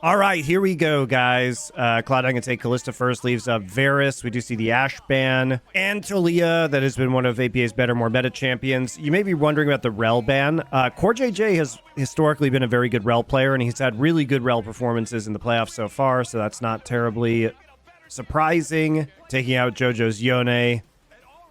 All right, here we go, guys. Cloud9 can take Kalista first, leaves up Varus. We do see the Ashe ban. And Talia, that has been one of APA's better, more meta champions. You may be wondering about the Rel ban. Core JJ has historically been a very good Rel player, and he's had really good Rel performances in the playoffs so far, so that's not terribly surprising. Taking out JoJo's Yone,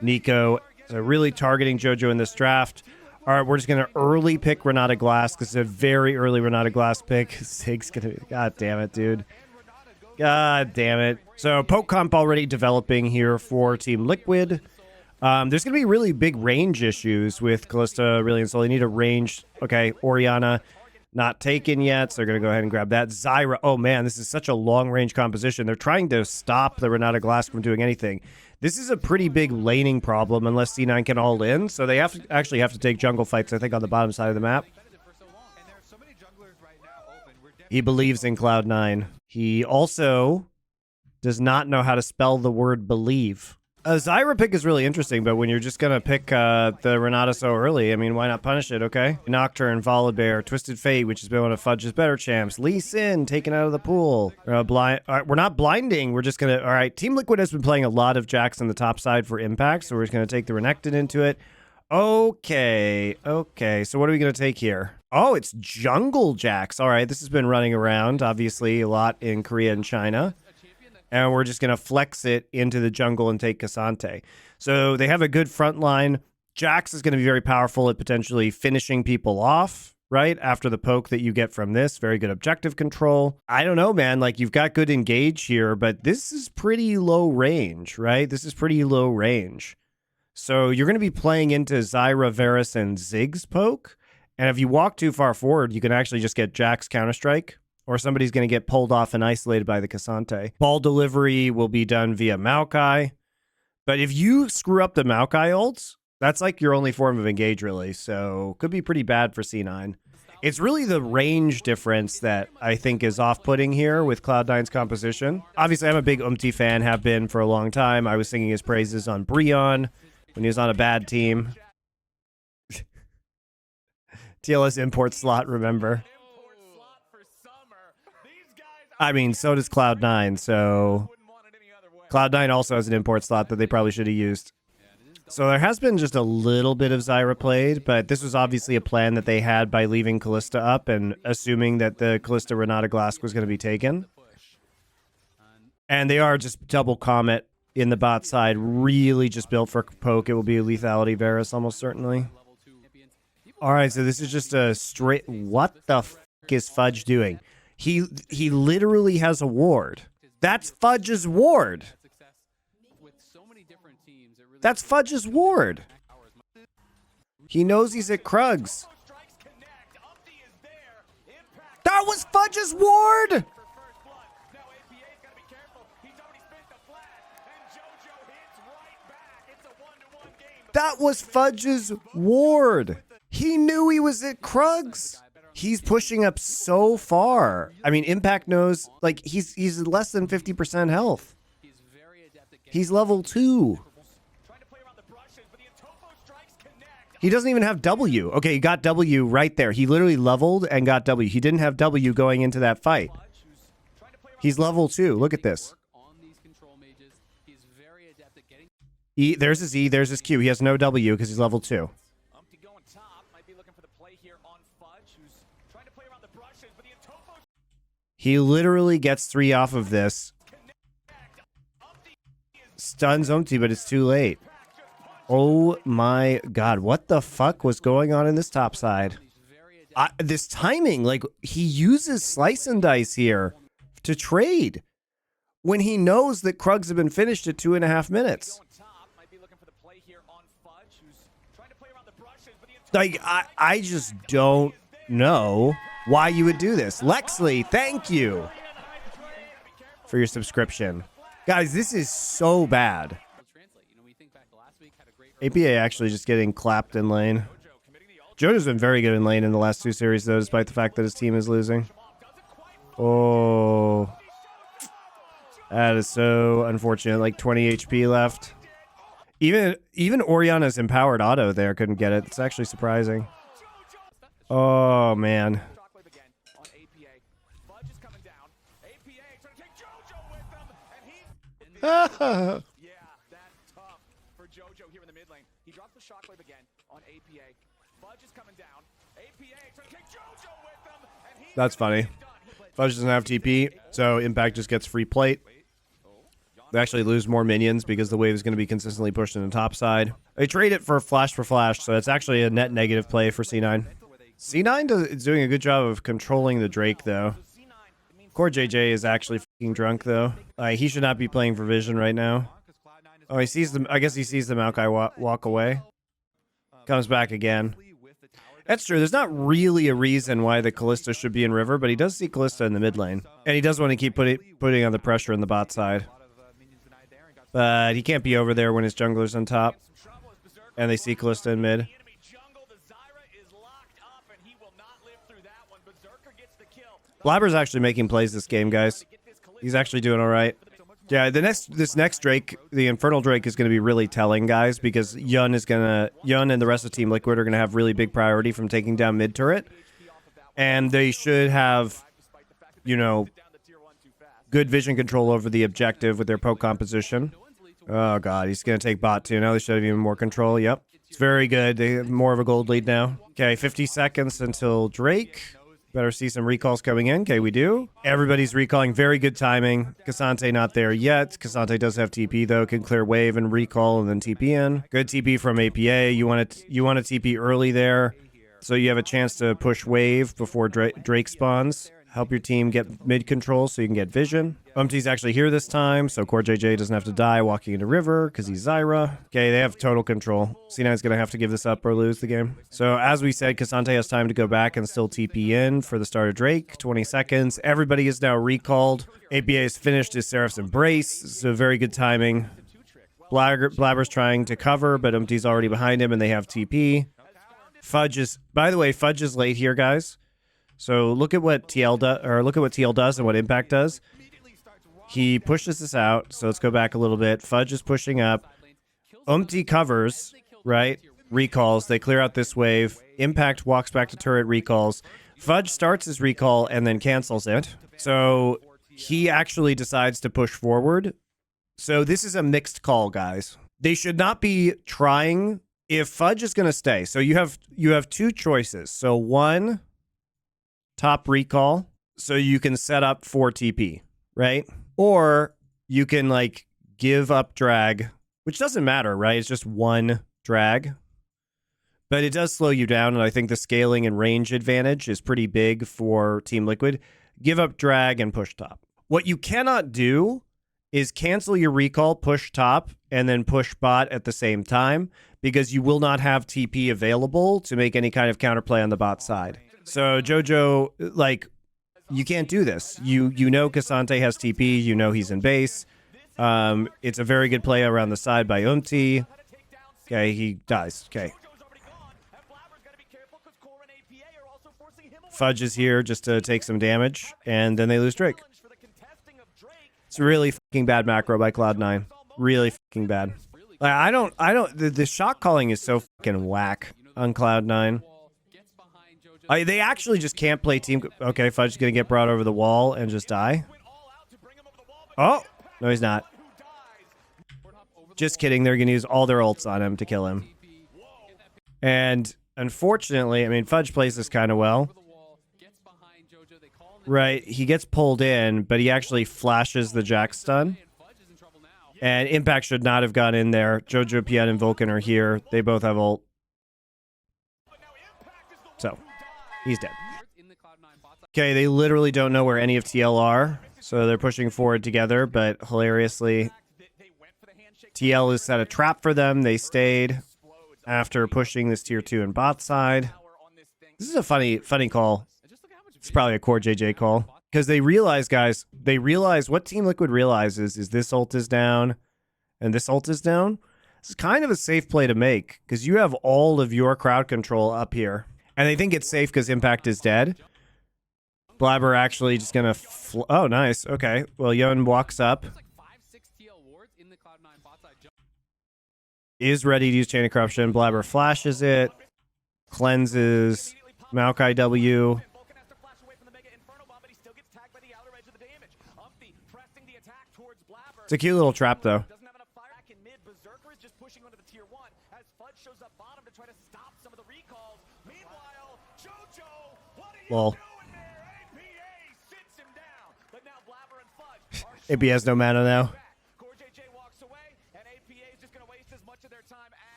Nico. So really targeting JoJo in this draft. All right, we're just going to early pick Renata Glass because it's a very early Renata Glass pick. Zig's going to... God damn it, dude. God damn it. So, poke comp already developing here for Team Liquid. There's going to be really big range issues with Kalista, really, and so they need a range. Okay, Orianna not taken yet, so they're going to go ahead and grab that. Zyra, oh man, this is such a long-range composition. They're trying to stop the Renata Glass from doing anything. This is a pretty big laning problem unless C9 can all in, so they actually have to take jungle fights, I think, on the bottom side of the map. He believes in Cloud9. He also does not know how to spell the word believe. A Zyra pick is really interesting, but when you're just going to pick the Renata so early, I mean, why not punish it, okay? Nocturne, Volibear, Twisted Fate, which has been one of Fudge's better champs. Lee Sin, taken out of the pool. All right, we're not blinding. We're just going to... All right, Team Liquid has been playing a lot of Jax on the top side for impact, so we're just going to take the Renekton into it. Okay, so what are we going to take here? Oh, it's Jungle Jax. All right, this has been running around, obviously, a lot in Korea and China. And we're just going to flex it into the jungle and take Cassante. So they have a good front line. Jax is going to be very powerful at potentially finishing people off, right? After the poke that you get from this. Very good objective control. I don't know, man. Like, you've got good engage here, but this is pretty low range, right? This is pretty low range. So you're going to be playing into Zyra, Varus, and Ziggs poke. And if you walk too far forward, you can actually just get Jax Counter-Strike. Or somebody's going to get pulled off and isolated by the Cassante. Ball delivery will be done via Maokai. But if you screw up the Maokai ults, that's like your only form of engage, really. So could be pretty bad for C9. It's really the range difference that I think is off-putting here with Cloud9's composition. Obviously, I'm a big fan, have been for a long time. I was singing his praises on Breon when he was on a bad team. TLS import slot, remember? I mean, so does Cloud9, so Cloud9 also has an import slot that they probably should have used. So there has been just a little bit of Zyra played, but this was obviously a plan that they had by leaving Kalista up and assuming that the Kalista Renata Glass was going to be taken. And they are just double Comet in the bot side, really just built for poke. It will be a lethality Varus almost certainly. All right, so this is just a straight... What the f*** is Fudge doing? He literally has a ward. That's Fudge's ward. That's Fudge's ward. He knows he's at Krugs. That was Fudge's ward! That was Fudge's ward. He knew he was at Krugs. He's pushing up so far. I mean, Impact knows, like, he's less than 50% health. He's level 2. He doesn't even have W. Okay, he got W right there. He literally leveled and got W. He didn't have W going into that fight. He's level 2. Look at this. E, there's his E, there's his Q. He has no W because he's level 2. He literally gets 3 off of this. Stuns Umti, but it's too late. Oh my god, what the fuck was going on in this top side? This timing, like, he uses Slice and Dice here to trade when he knows that Krugs have been finished at 2.5 minutes. Like, I just don't know why you would do this. Lexley, thank you for your subscription. Guys, this is so bad. APA actually just getting clapped in lane. JoJo's been very good in lane in the last 2 series, though, despite the fact that his team is losing. Oh. That is so unfortunate. Like 20 HP left. Even Orianna's empowered auto there couldn't get it. It's actually surprising. Oh, man. That's funny. Fudge doesn't have TP, so Impact just gets free plate. They actually lose more minions because the wave is going to be consistently pushed in the top side. They trade it for flash, so it's actually a net negative play for C9. C9 is doing a good job of controlling the Drake, though. Core JJ is actually fucking drunk, though. He should not be playing for Vision right now. Oh, he sees them. I guess he sees the Maokai walk away. Comes back again. That's true. There's not really a reason why the Kalista should be in River, but he does see Kalista in the mid lane. And he does want to keep putting on the pressure in the bot side. But he can't be over there when his jungler's on top. And they see Kalista in mid. Blabber's actually making plays this game, guys. He's actually doing all right. Yeah, this next Drake, the Infernal Drake, is going to be really telling, guys, because Yun and the rest of Team Liquid are going to have really big priority from taking down mid turret. And they should have, you know, good vision control over the objective with their poke composition. Oh, God, he's going to take bot, too. Now they should have even more control. Yep. It's very good. They have more of a gold lead now. Okay, 50 seconds until Drake. Better see some recalls coming in. Okay, we do. Everybody's recalling. Very good timing. Cassante not there yet. Cassante does have TP, though. Can clear wave and recall and then TP in. Good TP from APA. You want to TP early there so you have a chance to push wave before Drake spawns. Help your team get mid control so you can get vision. Umpty's actually here this time, so Core JJ doesn't have to die walking into River because he's Zyra. Okay, they have total control. C9's going to have to give this up or lose the game. So as we said, Cassante has time to go back and still TP in for the start of Drake. 20 seconds. Everybody is now recalled. APA has finished his Seraph's Embrace, so very good timing. Blabber's trying to cover, but Umpty's already behind him and they have TP. Fudge is, by the way, Fudge is late here, guys. So look at what TL does and what Impact does. He pushes this out. So let's go back a little bit. Fudge is pushing up. Umpty covers, right? Recalls. They clear out this wave. Impact walks back to turret, recalls. Fudge starts his recall and then cancels it. So he actually decides to push forward. So this is a mixed call, guys. They should not be trying. If Fudge is going to stay, so you have two choices. So one, top recall, so you can set up for TP, right? Or you can like give up drag, which doesn't matter, right? It's just one drag, but it does slow you down. And I think the scaling and range advantage is pretty big for Team Liquid. Give up drag and push top. What you cannot do is cancel your recall, push top, and then push bot at the same time, because you will not have TP available to make any kind of counterplay on the bot side. So Jojo, like, you can't do this. You know Cassante has TP. You know he's in base. It's a very good play around the side by Umpty. Okay, he dies. Okay. Fudge is here just to take some damage, and then they lose Drake. It's really fucking bad macro by Cloud9. Really fucking bad. Like, the shot calling is so fucking whack on Cloud9. They actually just can't play team. Okay, Fudge is going to get brought over the wall and just die. Oh, no, he's not. Just kidding. They're going to use all their ults on him to kill him. And unfortunately, I mean, Fudge plays this kind of well. Right, he gets pulled in, but he actually flashes the Jack stun. And Impact should not have gone in there. Jojo, Pian, and Vulcan are here. They both have ult. So, he's dead. Okay, they literally don't know where any of TL are, so they're pushing forward together, but hilariously, TL has set a trap for them. They stayed after pushing this tier 2 in bot side. This is a funny call. It's probably a Core JJ call. Because they realize, guys, what Team Liquid realizes is this ult is down and this ult is down. It's kind of a safe play to make because you have all of your crowd control up here. And they think it's safe because Impact is dead. Blabber actually just going to... Oh, nice. Okay. Well, Yun walks up. Is ready to use Chain of Corruption. Blabber flashes it. Cleanses. Maokai W. It's a cute little trap, though. Lol. AP has no mana now.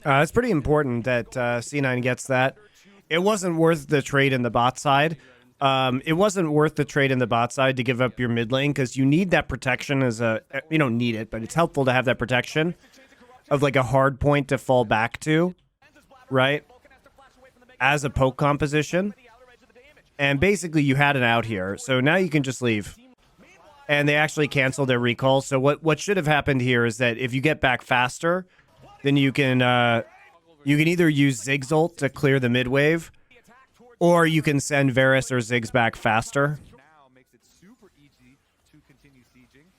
It's pretty important that C9 gets that. It wasn't worth the trade in the bot side. It wasn't worth the trade in the bot side to give up your mid lane because you need that protection as a... You don't need it, but it's helpful to have that protection of like a hard point to fall back to, right? As a poke composition. And basically you had it out here. So now you can just leave. And they actually canceled their recall. So what should have happened here is that if you get back faster, then you can either use Ziggs ult to clear the mid wave, or you can send Varus or Ziggs back faster. Now makes it super easy to continue sieging.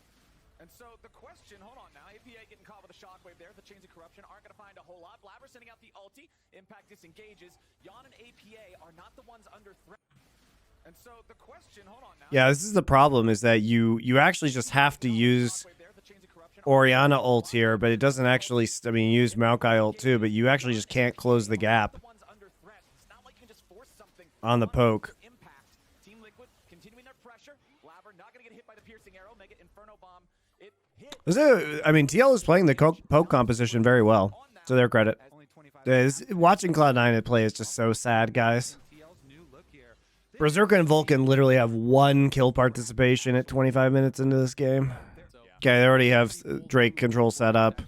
And so the question, hold on now, APA getting caught with a shockwave there. The chains of corruption aren't going to find a whole lot. Blabber sending out the ulti. Impact disengages. Yon and APA are not the ones under threat. And so the question, hold on now. Yeah, this is the problem, is that you actually just have to use Orianna ult here, but it doesn't actually, I mean, use Maokai ult too, but you actually just can't close the gap on the poke. I mean, TL is playing the poke composition very well, to their credit. Watching Cloud9 play is just so sad, guys. Berserker and Vulcan literally have 1 kill participation at 25 minutes into this game. Okay, they already have Drake control set up.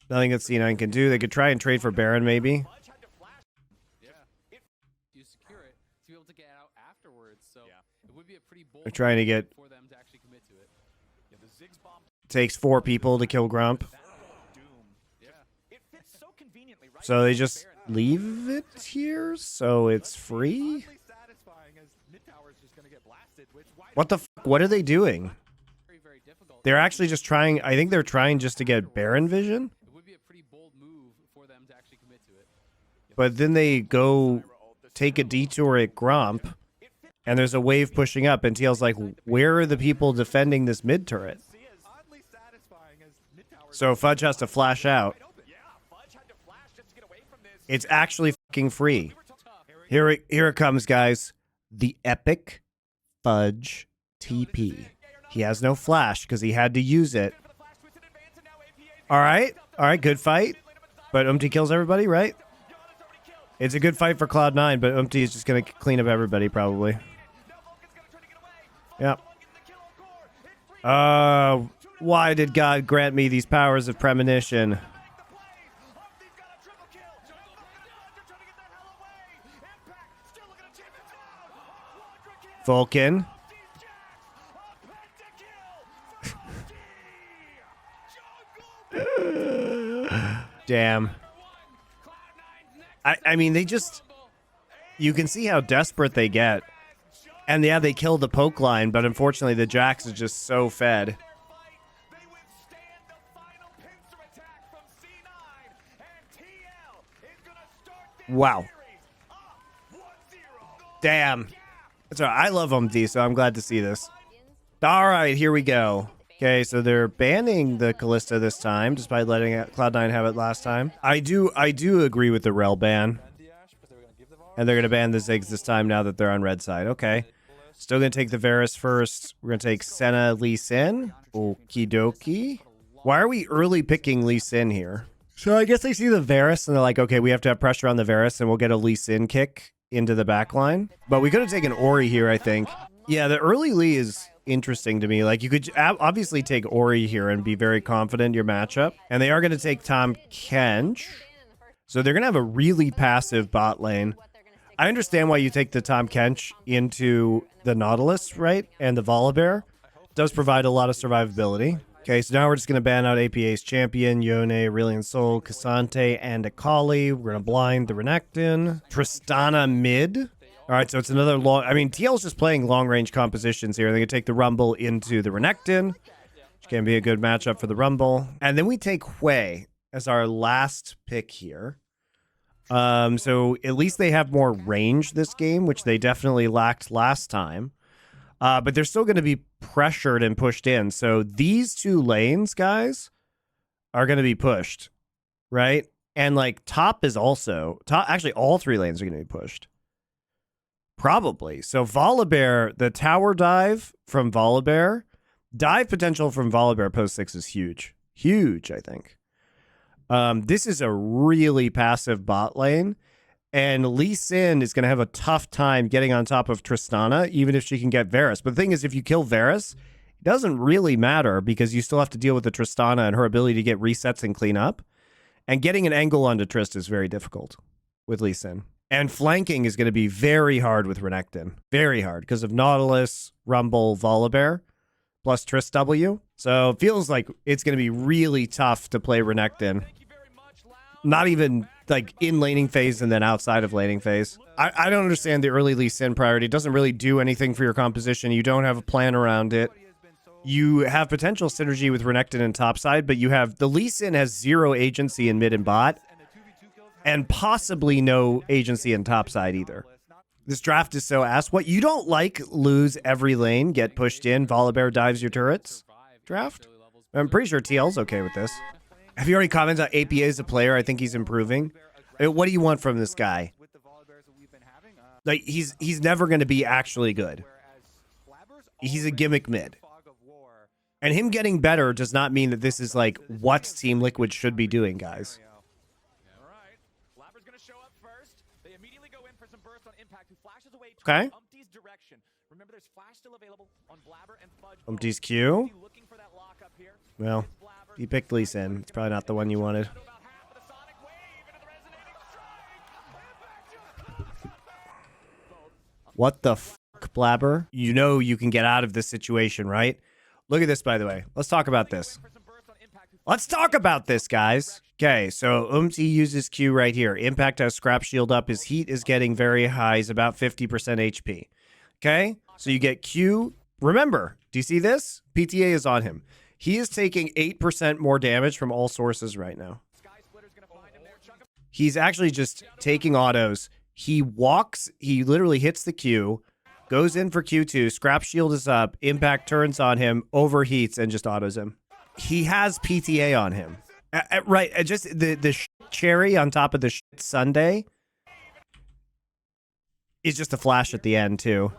Nothing that C9 can do. They could try and trade for Baron, maybe. They're trying to get... Takes 4 people to kill Grump. So they just leave it here, so it's free? What the f***? What are they doing? They're actually just trying... I think they're trying just to get Baron vision? But then they go take a detour at Grump, and there's a wave pushing up, and TL's like, where are the people defending this mid turret? So Fudge has to flash out. It's actually fucking free. Here it comes, guys. The epic Fudge TP. He has no flash because he had to use it. All right, good fight. But Umti kills everybody, right? It's a good fight for Cloud9, but Umti is just going to clean up everybody, probably. Yeah. Why did God grant me these powers of premonition? Vulcan. Damn. I mean, they just... You can see how desperate they get. And yeah, they kill the poke line, but unfortunately the Jax is just so fed. Wow. Damn. That's all right. I love MD, so I'm glad to see this. All right, here we go. Okay, so they're banning the Kalista this time, despite letting Cloud9 have it last time. I do agree with the Rel ban. And they're going to ban the Ziggs this time now that they're on red side. Okay. Still going to take the Varus first. We're going to take Senna Lee Sin. Okie dokie. Why are we early picking Lee Sin here? So I guess they see the Varus and they're like, okay, we have to have pressure on the Varus and we'll get a Lee Sin kick into the back line. But we could have taken Ori here, I think. Yeah, the early Lee is interesting to me. Like, you could obviously take Ori here and be very confident in your matchup. And they are going to take Tahm Kench. So they're going to have a really passive bot lane. I understand why you take the Tahm Kench into the Nautilus, right? And the Volibear. It does provide a lot of survivability. Okay, so now we're just going to ban out APA's champion, Yone, Aurelion Sol, Cassante, and Akali. We're going to blind the Renekton. Tristana mid. All right, so it's another long... I mean, TL's just playing long-range compositions here. They're going to take the Rumble into the Renekton, which can be a good matchup for the Rumble. And then we take Hui as our last pick here. So at least they have more range this game, which they definitely lacked last time. But they're still going to be pressured and pushed in. So these two lanes, guys, are going to be pushed, right? And like top is also top. Actually, all three lanes are going to be pushed. Probably. So Volibear, the tower dive from Volibear, dive potential from Volibear post 6 is huge. Huge, I think. This is a really passive bot lane. And Lee Sin is going to have a tough time getting on top of Tristana, even if she can get Varus. But the thing is, if you kill Varus, it doesn't really matter because you still have to deal with the Tristana and her ability to get resets and clean up. And getting an angle onto Trist is very difficult with Lee Sin. And flanking is going to be very hard with Renekton. Very hard because of Nautilus, Rumble, Volibear, plus Trist W. So it feels like it's going to be really tough to play Renekton. Not even like in laning phase and then outside of laning phase. I don't understand the early Lee Sin priority. It doesn't really do anything for your composition. You don't have a plan around it. You have potential synergy with Renekton and topside, but you have the Lee Sin has zero agency in mid and bot, and possibly no agency in topside either. This draft is so ass. What, you don't like lose every lane, get pushed in, Volibear dives your turrets draft? I'm pretty sure TL's okay with this. Have you already commented on APA as a player? I think he's improving. What do you want from this guy? Like he's never going to be actually good. He's a gimmick mid. And him getting better does not mean that this is like what Team Liquid should be doing, guys. Okay. Umpty's Q. Well, you picked Lee Sin. It's probably not the one you wanted. What the fuck, Blabber? You know you can get out of this situation, right? Look at this, by the way. Let's talk about this. Let's talk about this, guys. Okay, so uses Q right here. Impact has Scrap Shield up. His heat is getting very high. He's about 50% HP. Okay, so you get Q. Remember, do you see this? PTA is on him. He is taking 8% more damage from all sources right now. He's actually just taking autos. He walks, he literally hits the Q, goes in for Q2, Scrap Shield is up, Impact turns on him, overheats, and just autos him. He has PTA on him. Right, just the cherry on top of the sundae is just a flash at the end, too.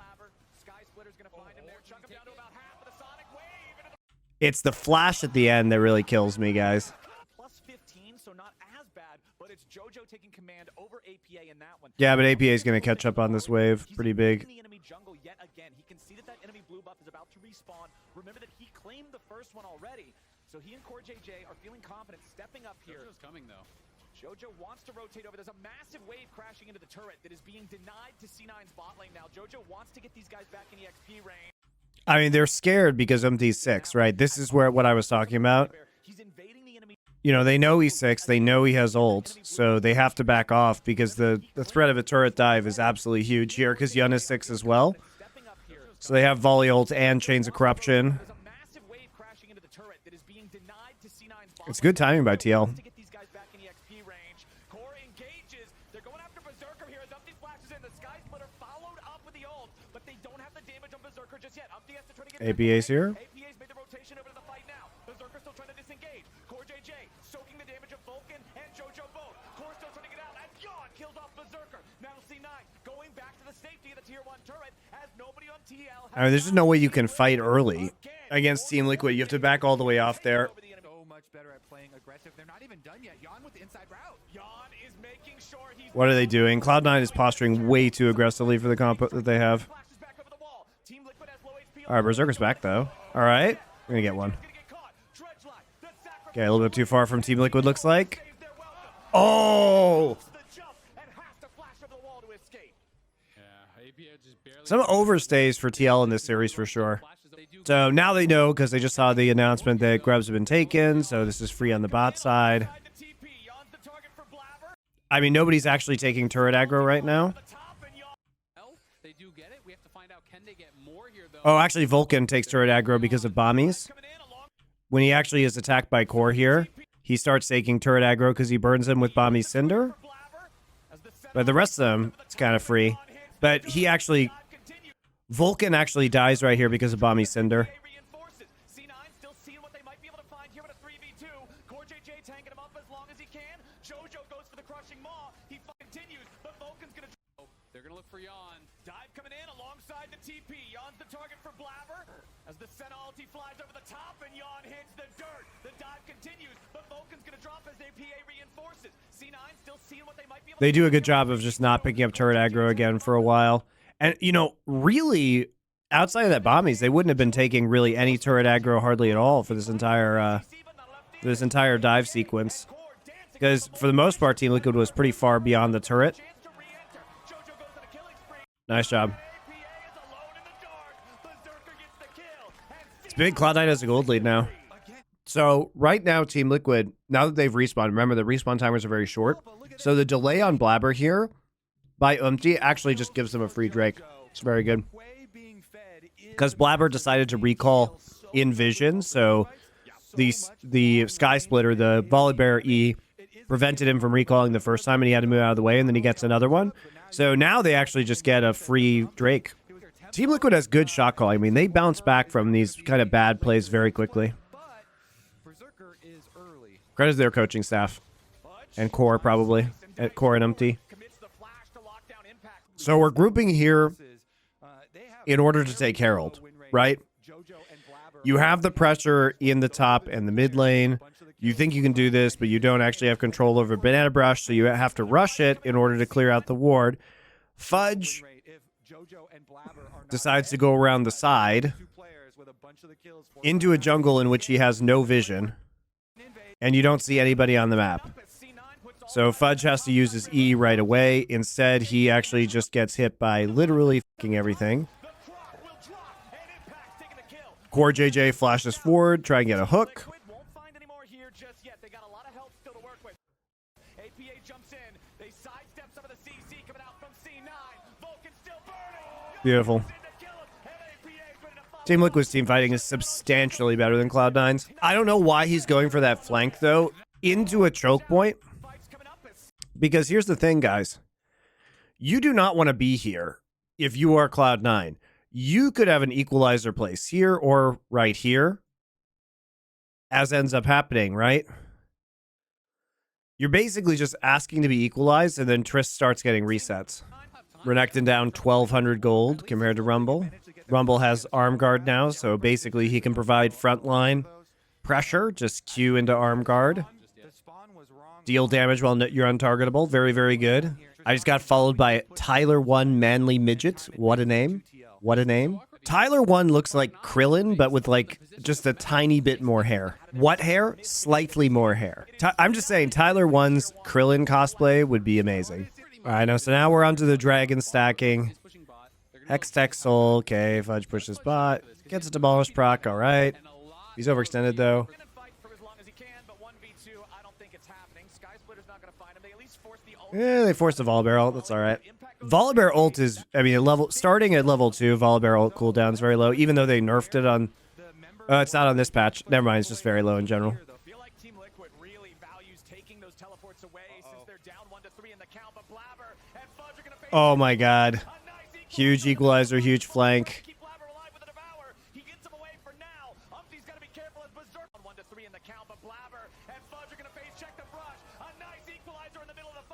It's the flash at the end that really kills me, guys. Yeah, but APA is going to catch up on this wave pretty big. Remember that he claimed the first one already. So he and Core JJ are feeling confident stepping up here. Jojo's coming though. Jojo wants to rotate over. There's a massive wave crashing into the turret that is being denied to C9's bot lane now. Jojo wants to get these guys back in the XP range. I mean, they're scared because MD's 6, right? This is where what I was talking about. You know, they know he's 6. They know he has ult. So they have to back off because the threat of a turret dive is absolutely huge here because Yun is 6 as well. So they have volley ult and chains of corruption. It's good timing by TL. APA's here. I mean, there's just no way you can fight early against Team Liquid. You have to back all the way off there. What are they doing? Cloud9 is posturing way too aggressively for the comp that they have. All right, Berserker's back, though. All right, we're going to get one. Okay, a little bit too far from Team Liquid, looks like. Oh! Some overstays for TL in this series for sure. So now they know because they just saw the announcement that grubs have been taken. So this is free on the bot side. I mean, nobody's actually taking turret aggro right now. Oh, actually, Vulcan takes turret aggro because of bombies. When he actually is attacked by Core here, he starts taking turret aggro because he burns him with Bomby's Cinder. But the rest of them, it's kind of free. But he actually... Vulcan actually dies right here because of Bomby Cinder. C9 still seeing what they might be able to find here with a 3v2. Core JJ tanking him up as long as he can. Jojo goes for the crushing maw. He continues, but Vulcan's gonna... They're gonna look for Yon. Dive coming in alongside the TP. Yon's the target for Blabber. As the Senna ulti flies over the top and Yon hits the dirt. The dive continues, but Vulcan's gonna drop as APA reinforces. C9 still seeing what they might be able to... They do a good job of just not picking up turret aggro again for a while. And, you know, really, outside of that Bombies, they wouldn't have been taking really any turret aggro hardly at all for this entire dive sequence. Because for the most part, Team Liquid was pretty far beyond the turret. Nice job. It's big. Cloud9 has a gold lead now. So right now, Team Liquid, now that they've respawned, remember the respawn timers are very short. So the delay on Blabber here by actually just gives them a free Drake. It's very good. Because Blabber decided to recall in vision, so the Sky Splitter, the Volibear E, prevented him from recalling the first time, and he had to move out of the way, and then he gets another one. So now they actually just get a free Drake. Team Liquid has good shot calling. I mean, they bounce back from these kind of bad plays very quickly. Credit to their coaching staff. And Core, probably. At Core and Umpty. So we're grouping here in order to take Herald, right? You have the pressure in the top and the mid lane. You think you can do this, but you don't actually have control over Banana Brush, so you have to rush it in order to clear out the ward. Fudge decides to go around the side into a jungle in which he has no vision, and you don't see anybody on the map. So Fudge has to use his E right away. Instead, he actually just gets hit by literally fucking everything. Core JJ flashes forward, try and get a hook. Beautiful. Team Liquid's team fighting is substantially better than Cloud9's. I don't know why he's going for that flank, though, into a choke point. Because here's the thing, guys. You do not want to be here if you are Cloud9. You could have an equalizer place here or right here, as ends up happening, right? You're basically just asking to be equalized, and then Trist starts getting resets. Renekton down 1,200 gold compared to Rumble. Rumble has arm guard now, so basically he can provide frontline pressure. Just Q into arm guard. Deal damage while you're untargetable. Very, very good. I just got followed by Tyler1 Manly Midget. What a name. What a name. Tyler1 looks like Krillin, but with like just a tiny bit more hair. What hair? Slightly more hair. I'm just saying Tyler1's Krillin cosplay would be amazing. All right, so now we're onto the dragon stacking. Hextech Soul. Okay, Fudge pushes bot. Gets a demolished proc. All right. He's overextended, though. Yeah, they forced the Volibear ult. That's all right. Volibear ult is, I mean, starting at level 2, Volibear ult cooldown is very low, even though they nerfed it on... it's not on this patch. Never mind, it's just very low in general. Oh my god. Huge equalizer, huge flank.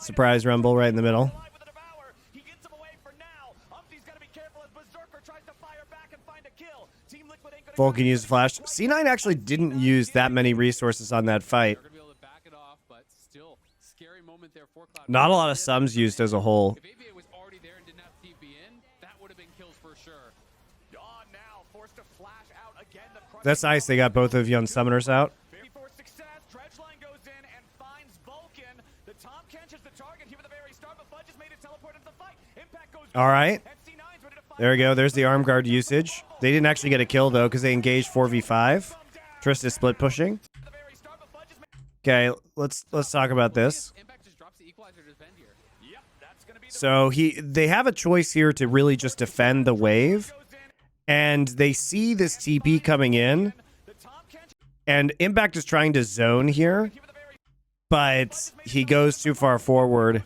Surprise Rumble right in the middle. Vulcan used flash. C9 actually didn't use that many resources on that fight. Not a lot of sums used as a whole. That's nice. They got both of Young Summoners out. All right. There we go. There's the arm guard usage. They didn't actually get a kill, though, because they engaged 4v5. Trist is split pushing. Okay, let's talk about this. So they have a choice here to really just defend the wave. And they see this TP coming in. And Impact is trying to zone here. But he goes too far forward.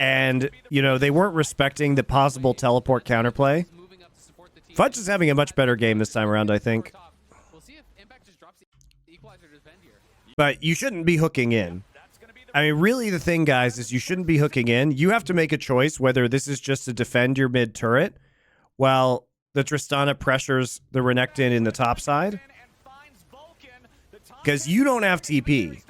And, you know, they weren't respecting the possible teleport counterplay. Fudge is having a much better game this time around, I think. But you shouldn't be hooking in. I mean, really the thing, guys, is you shouldn't be hooking in. You have to make a choice whether this is just to defend your mid turret while the Tristana pressures the Renekton in the top side. Because you don't have TP.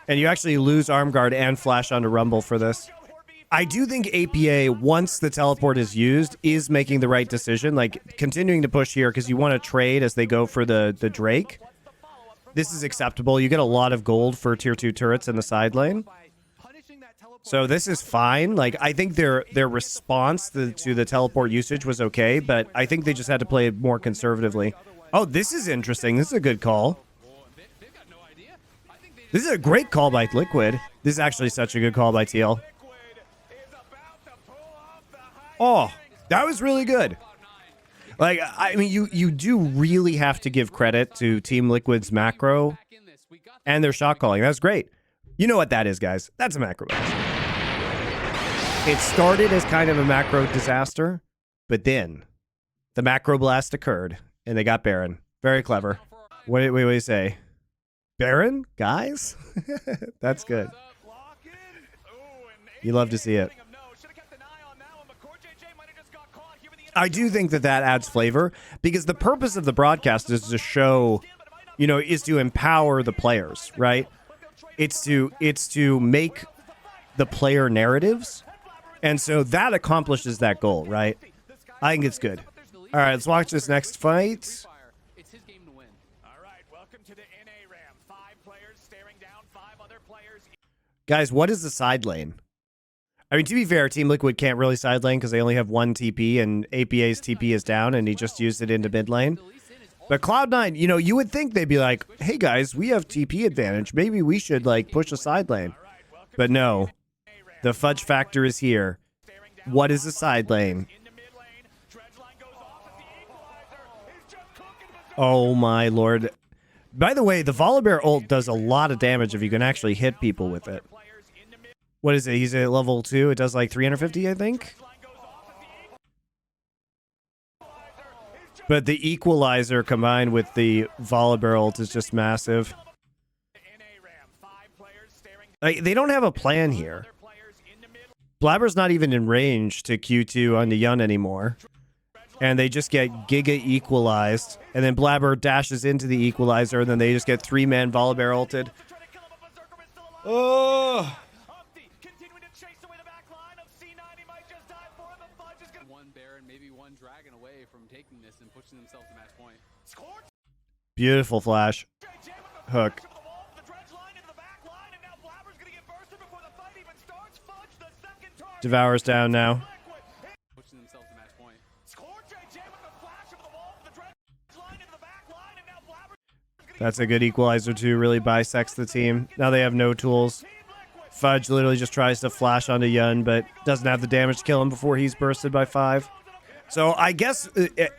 And you actually lose Armguard and Flash onto Rumble for this. I do think APA, once the teleport is used, is making the right decision. Like, continuing to push here because you want to trade as they go for the Drake. This is acceptable. You get a lot of gold for tier 2 turrets in the side lane. So this is fine. Like, I think their response to the teleport usage was okay, but I think they just had to play it more conservatively. Oh, this is interesting. This is a good call. This is a great call by Liquid. This is actually such a good call by TL. Oh, that was really good. Like, I mean, you do really have to give credit to Team Liquid's macro and their shot calling. That's great. You know what that is, guys. That's a macro blast. It started as kind of a macro disaster, but then the macro blast occurred, and they got Baron. Very clever. What do you say? Baron? Guys? That's good. You love to see it. I do think that adds flavor because the purpose of the broadcast is to show, you know, is to empower the players, right? It's to make the player narratives. And so that accomplishes that goal, right? I think it's good. All right, let's watch this next fight. Guys, what is the side lane? I mean, to be fair, Team Liquid can't really side lane because they only have one TP, and APA's TP is down, and he just used it into mid lane. But Cloud9, you know, you would think they'd be like, hey, guys, we have TP advantage. Maybe we should, like, push a side lane. But no. The fudge factor is here. What is a side lane? Oh, my lord. By the way, the Volibear ult does a lot of damage if you can actually hit people with it. What is it? He's at level 2. It does like 350, I think. But the equalizer combined with the Volibear ult is just massive. Like, they don't have a plan here. Blabber's not even in range to Q2 on the Yun anymore. And they just get Giga equalized. And then Blabber dashes into the equalizer, and then they just get 3-man Volibear ulted. Oh! Beautiful flash. Hook. Devour's down now. That's a good equalizer too. Really bisects the team. Now they have no tools. Fudge literally just tries to flash onto Yun, but doesn't have the damage to kill him before he's bursted by 5. So I guess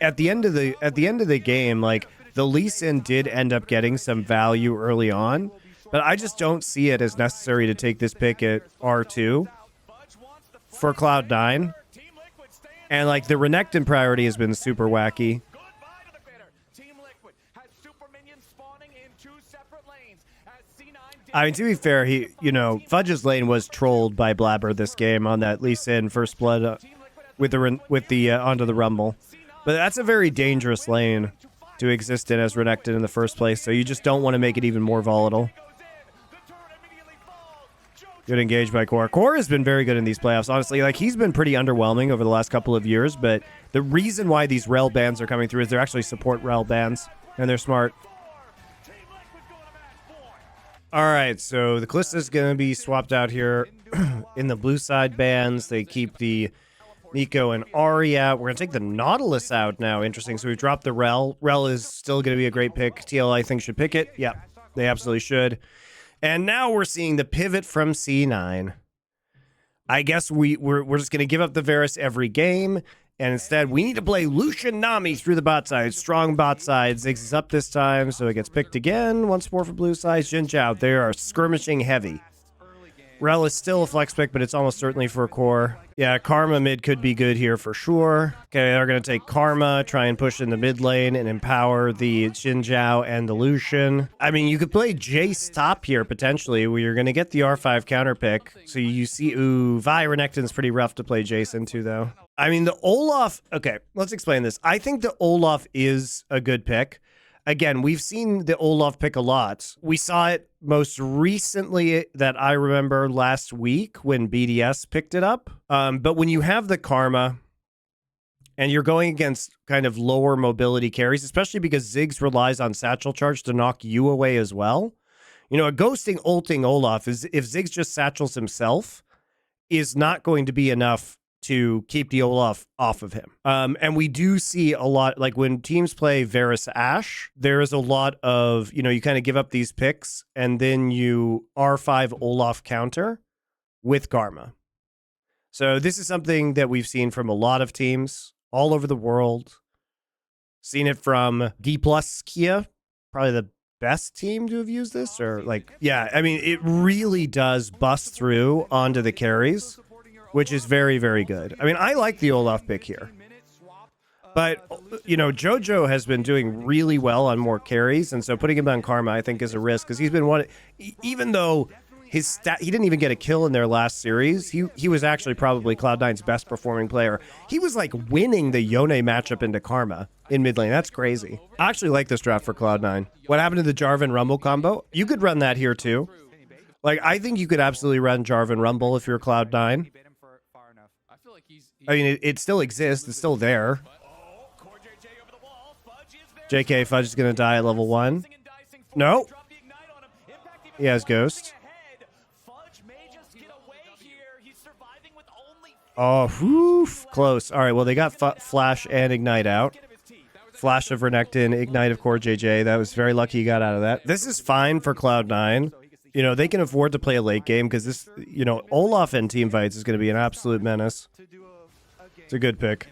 at the end of the game, like, the Lee Sin did end up getting some value early on, but I just don't see it as necessary to take this pick at R2 for Cloud9. And, like, the Renekton priority has been super wacky. I mean, to be fair, Fudge's lane was trolled by Blabber this game on that Lee Sin first blood with the onto the Rumble. But that's a very dangerous lane to exist in as Renekton in the first place, so you just don't want to make it even more volatile. Good engage by Core. Core has been very good in these playoffs, honestly. Like, he's been pretty underwhelming over the last couple of years, but the reason why these rel bans are coming through is they're actually support rel bans, and they're smart. All right, so the Callista's going to be swapped out here in the blue side bans. They keep the Nico and Ahri out. We're going to take the Nautilus out now. Interesting. So we've dropped the Rel. Rel is still going to be a great pick. TL, I think, should pick it. Yeah, they absolutely should. And now we're seeing the pivot from C9. I guess we're just going to give up the Varus every game. And instead, we need to play Lucian Nami through the bot side. Strong bot side. Ziggs is up this time, so it gets picked again. Once more for blue side. Jin Zhao, they are skirmishing heavy. Rel is still a flex pick, but it's almost certainly for a core. Yeah, Karma mid could be good here for sure. Okay, they're going to take Karma, try and push in the mid lane and empower the Jin Zhao and the Lucian. I mean, you could play Jace top here potentially, where you're going to get the R5 counter pick. So you see, ooh, Vi Renekton's pretty rough to play Jace into though. I mean, the Olaf, okay, let's explain this. I think the Olaf is a good pick. Again, we've seen the Olaf pick a lot. We saw it most recently that I remember last week when BDS picked it up. But when you have the Karma and you're going against kind of lower mobility carries, especially because Ziggs relies on satchel charge to knock you away as well. You know, a ghosting ulting Olaf is if Ziggs just satchels himself is not going to be enough to keep the Olaf off of him. And we do see a lot, like when teams play Varus Ashe, there is a lot of, you know, you kind of give up these picks and then you R5 Olaf counter with Karma. So this is something that we've seen from a lot of teams all over the world. Seen it from D+ Kia, probably the best team to have used this, or like, yeah, I mean, it really does bust through onto the carries, which is very, very good. I mean, I like the Olaf pick here. But, you know, JoJo has been doing really well on more carries, and so putting him on Karma, I think, is a risk, because he's been one, even though his stat, he didn't even get a kill in their last series, he was actually probably Cloud9's best performing player. He was, like, winning the Yone matchup into Karma in mid lane. That's crazy. I actually like this draft for Cloud9. What happened to the Jarvan Rumble combo? You could run that here, too. Like, I think you could absolutely run Jarvan Rumble if you're Cloud9. I mean, it still exists. It's still there. JK, Fudge is going to die at level 1. No. He has Ghost. Oh, whew, close. All right, well, they got Flash and Ignite out. Flash of Renekton, Ignite of Core JJ. That was very lucky he got out of that. This is fine for Cloud9. You know, they can afford to play a late game because this, you know, Olaf and team fights is going to be an absolute menace. It's a good pick.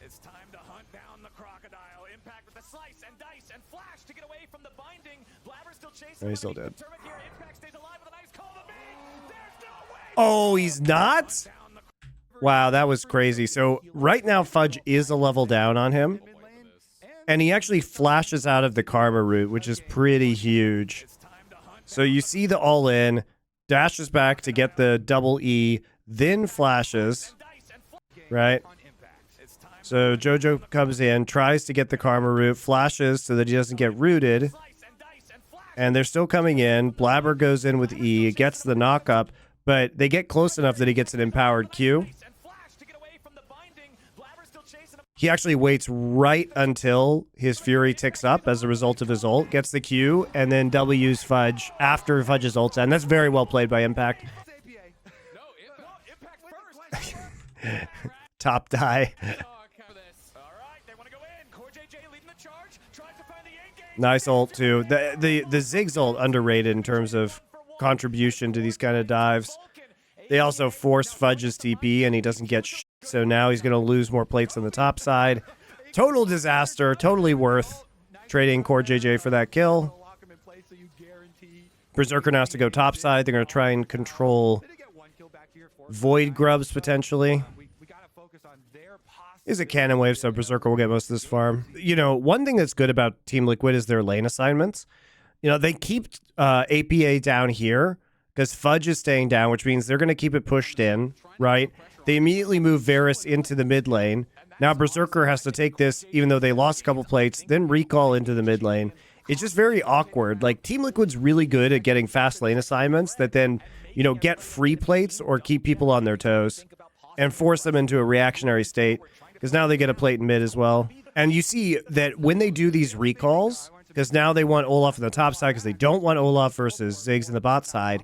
It's time to hunt down the crocodile. Impact with the slice and dice and flash to get away from the binding. Blabber still chasing. Oh, he's still dead. Impact stays alive with a nice call to me. There's no way. Oh, he's not? Wow, that was crazy. So right now, Fudge is a level down on him. And he actually flashes out of the Karma route, which is pretty huge. So you see the all-in, dashes back to get the double E, then flashes, right? So JoJo comes in, tries to get the Karma route, flashes so that he doesn't get rooted. And they're still coming in. Blabber goes in with E, gets the knock-up, but they get close enough that he gets an empowered Q. He actually waits right until his Fury ticks up as a result of his ult, gets the Q, and then W's Fudge after Fudge's ult. And that's very well played by Impact. Top die. Nice ult, too. The Ziggs ult underrated in terms of contribution to these kind of dives. They also force Fudge's TP, and he doesn't get shit, so now he's going to lose more plates on the top side. Total disaster. Totally worth trading Core JJ for that kill. Berserker now has to go top side. They're going to try and control Void Grubs, potentially. Is a cannon wave, so Berserker will get most of this farm. You know, one thing that's good about Team Liquid is their lane assignments. You know, they keep APA down here, because Fudge is staying down, which means they're going to keep it pushed in, right? They immediately move Varus into the mid lane. Now Berserker has to take this, even though they lost a couple plates, then recall into the mid lane. It's just very awkward. Like, Team Liquid's really good at getting fast lane assignments that then, you know, get free plates or keep people on their toes and force them into a reactionary state, because now they get a plate in mid as well. And you see that when they do these recalls, because now they want Olaf on the top side because they don't want Olaf versus Ziggs in the bot side,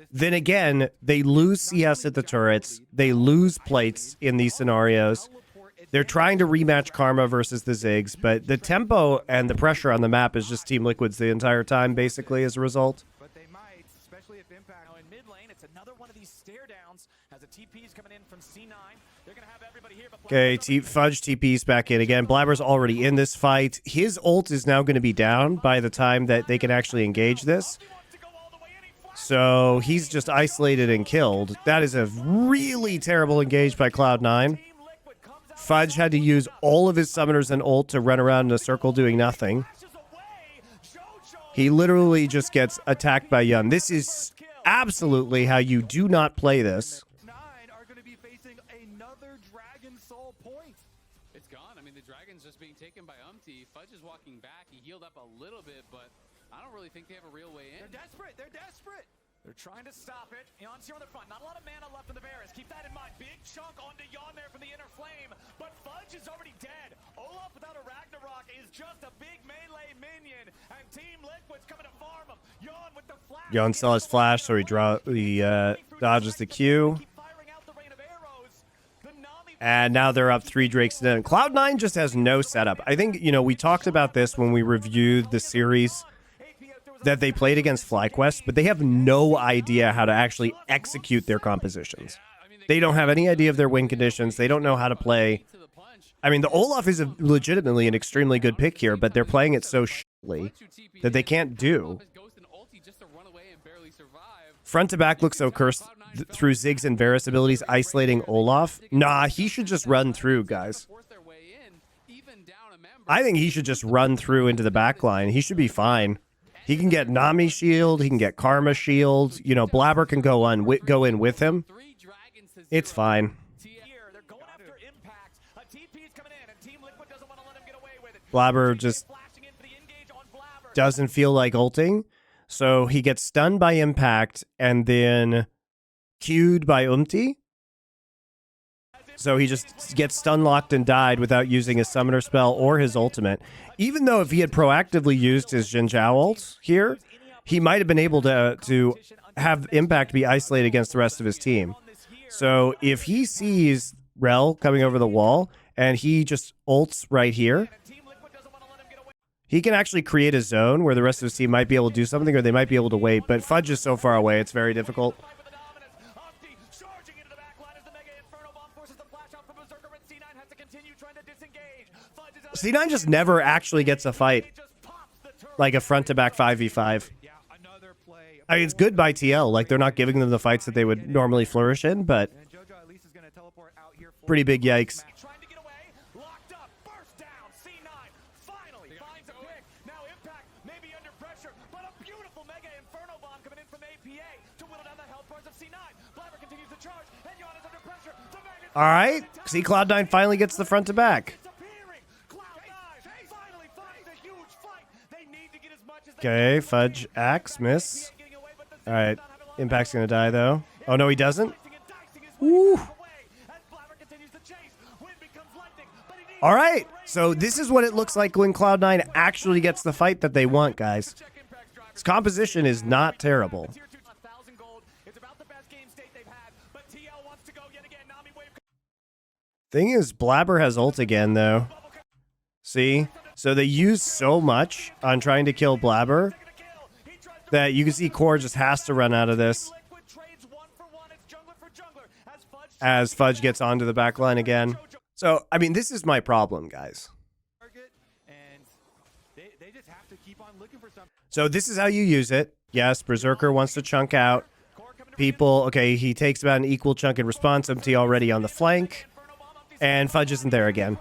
then again, they lose CS at the turrets. They lose plates in these scenarios. They're trying to rematch Karma versus the Ziggs, but the tempo and the pressure on the map is just Team Liquid's the entire time, basically, as a result. Another one of these stare downs as a TP is coming in from C9. They're going to have everybody here. Okay, Fudge TP's back in again. Blabber's already in this fight. His ult is now going to be down by the time that they can actually engage this. So he's just isolated and killed. That is a really terrible engage by Cloud9. Fudge had to use all of his summoners and ult to run around in a circle doing nothing. He literally just gets attacked by Yun. This is absolutely how you do not play this. Are going to be facing another Dragon Soul point. It's gone. I mean, the Dragon's just being taken by Umti. Fudge is walking back. He healed up a little bit, but I don't really think they have a real way in. They're desperate. They're desperate. They're trying to stop it. Yon's here on the front. Not a lot of mana left in the Varus. Keep that in mind. Big chunk onto Yon there from the inner flame. But Fudge is already dead. Olaf without a Ragnarok is just a big melee minion. And Team Liquid's coming to farm him. Yon with the flash. Yon still has flash, so he dodges the Q. And now they're up 3 Drakes to 10. Cloud9 just has no setup. I think, you know, we talked about this when we reviewed the series that they played against FlyQuest, but they have no idea how to actually execute their compositions. They don't have any idea of their win conditions. They don't know how to play. I mean, the Olaf is legitimately an extremely good pick here, but they're playing it so shittily that they can't do. Front to back looks so cursed through Ziggs and Varus abilities, isolating Olaf. Nah, he should just run through, guys. I think he should just run through into the back line. He should be fine. He can get Nami shield. He can get Karma shield. You know, Blabber can go in with him. It's fine. Blabber just doesn't feel like ulting. So he gets stunned by Impact and then Q'd by Umti. So he just gets stun locked and died without using his summoner spell or his ultimate. Even though if he had proactively used his Xin Zhao ult here, he might have been able to have Impact be isolated against the rest of his team. So if he sees Rel coming over the wall and he just ults right here, he can actually create a zone where the rest of his team might be able to do something or they might be able to wait. But Fudge is so far away, it's very difficult. C9 just never actually gets a fight, like a front-to-back 5v5. I mean, it's good by TL. Like, they're not giving them the fights that they would normally flourish in, but pretty big yikes. All right, see, Cloud9 finally gets the front-to-back. Okay, Fudge axe, miss. All right, Impact's gonna die though. Oh no, he doesn't. Woo. All right, so this is what it looks like when Cloud9 actually gets the fight that they want, guys. His composition is not terrible. Thing is, Blabber has ult again though. See? So they use so much on trying to kill Blabber that you can see Core just has to run out of this as Fudge gets onto the back line again. So, I mean, this is my problem, guys. So this is how you use it. Yes, Berserker wants to chunk out people. Okay, he takes about an equal chunk in response. Empty already on the flank. And Fudge isn't there again.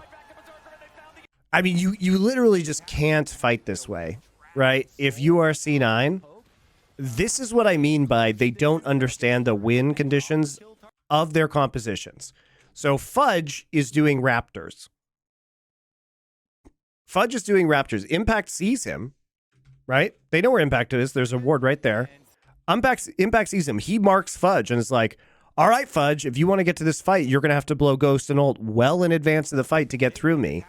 I mean, you literally just can't fight this way, right? If you are C9, this is what I mean by they don't understand the win conditions of their compositions. So Fudge is doing Raptors. Fudge is doing Raptors. Impact sees him, right? They know where Impact is. There's a ward right there. Impact sees him. He marks Fudge and is like, all right, Fudge, if you want to get to this fight, you're going to have to blow Ghost and ult well in advance of the fight to get through me.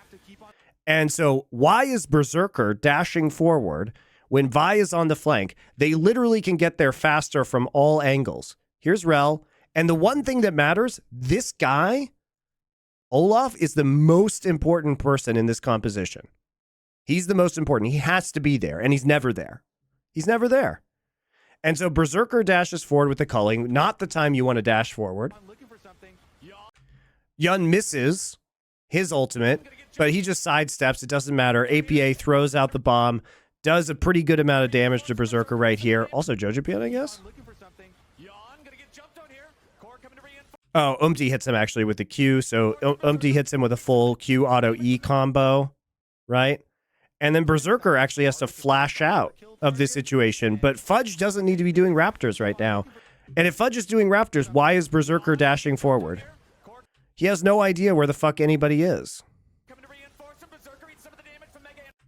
And so why is Berserker dashing forward when Vi is on the flank? They literally can get there faster from all angles. Here's Rel. And the one thing that matters, this guy, Olaf, is the most important person in this composition. He's the most important. He has to be there, and he's never there. He's never there. And so Berserker dashes forward with the culling. Not the time you want to dash forward. Yun misses his ultimate, but he just sidesteps. It doesn't matter. APA throws out the bomb. Does a pretty good amount of damage to Berserker right here. Also Jojo Pion, I guess. Oh, hits him actually with the Q. So hits him with a full Q auto E combo, right? And then Berserker actually has to flash out of this situation. But Fudge doesn't need to be doing Raptors right now. And if Fudge is doing Raptors, why is Berserker dashing forward? He has no idea where the fuck anybody is.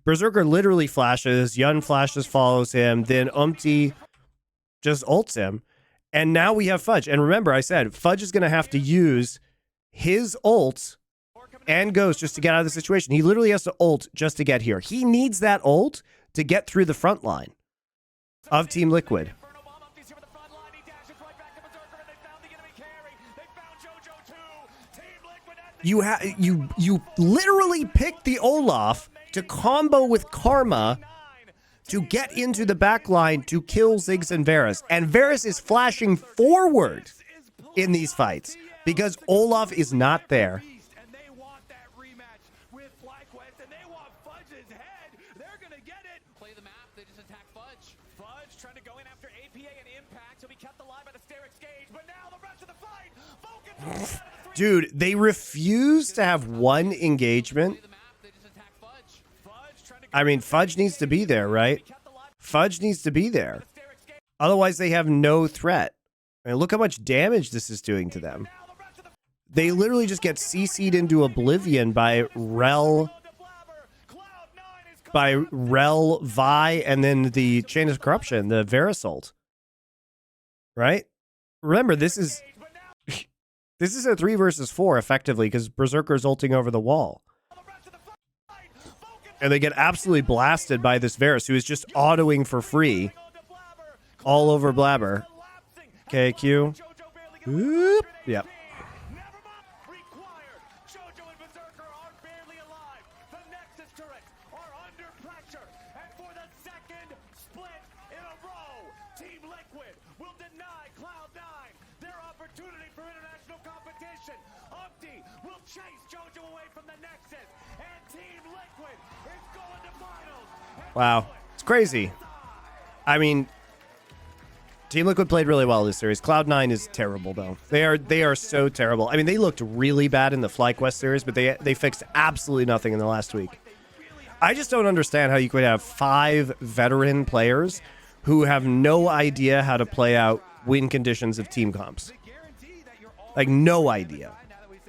Berserker literally flashes. Yun flashes, follows him. Then just ults him. And now we have Fudge. And remember, I said Fudge is going to have to use his ult and Ghost just to get out of the situation. He literally has to ult just to get here. He needs that ult to get through the front line of Team Liquid. You literally pick the Olaf to combo with Karma to get into the back line to kill Ziggs and Varus. And Varus is flashing forward in these fights because Olaf is not there. Play the map, they just attack Fudge. Fudge trying to go in after APA and Impact. He'll be kept alive by the Sterix Gauge, but now the rest of the fight. Vulcan Dude, they refuse to have one engagement. I mean, Fudge needs to be there, right? Fudge needs to be there. Otherwise, they have no threat. I mean, look how much damage this is doing to them. They literally just get CC'd into oblivion by Rel, Vi, and then the Chain of Corruption, the Varus ult. Right? Remember, this is a 3 versus 4 effectively because Berserker's ulting over the wall. And they get absolutely blasted by this Varus, who is just autoing for free all over Blabber. Okay, Q. Whoop. Yep. Wow, it's crazy. I mean, Team Liquid played really well this series. Cloud9 is terrible, though. They are so terrible. I mean, they looked really bad in the FlyQuest series, but they fixed absolutely nothing in the last week. I just don't understand how you could have 5 veteran players who have no idea how to play out win conditions of team comps. Like, no idea.